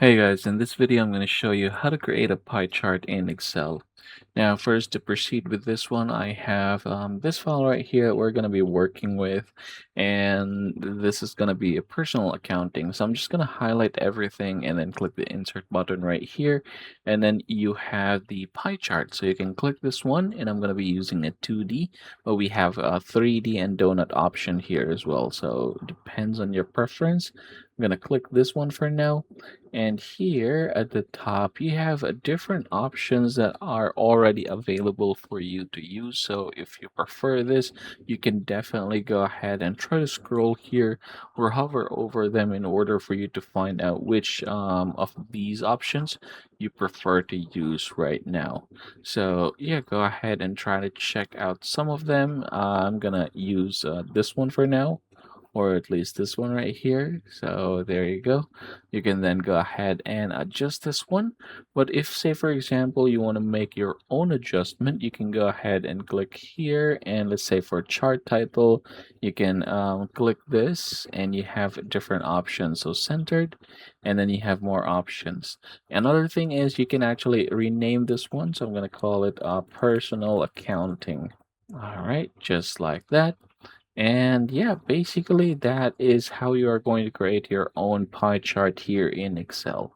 Hey guys, in this video I'm going to show you how to create a pie chart in Excel. Now first, to proceed with this one, I have this file right here that we're going to be working with, and this is going to be a personal accounting. So I'm just going to highlight everything and then click the insert button right here, and then you have the pie chart. So you can click this one, and I'm going to be using a 2D, but we have a 3D and donut option here as well. So it depends on your preference. I'm going to click this one for now. And here at the top, you have different options that are already available for you to use. So if you prefer this, you can definitely go ahead and try to scroll here or hover over them in order for you to find out which of these options you prefer to use right now. So yeah, go ahead and try to check out some of them. I'm gonna use this one for now, or at least this one right here. So there you go. You can then go ahead and adjust this one. But if, say, for example, you want to make your own adjustment, you can go ahead and click here. And let's say for chart title, you can click this and you have different options. So centered, and then you have more options. Another thing is you can actually rename this one. So I'm going to call it personal accounting. All right, just like that. And yeah, basically that is how you are going to create your own pie chart here in Excel.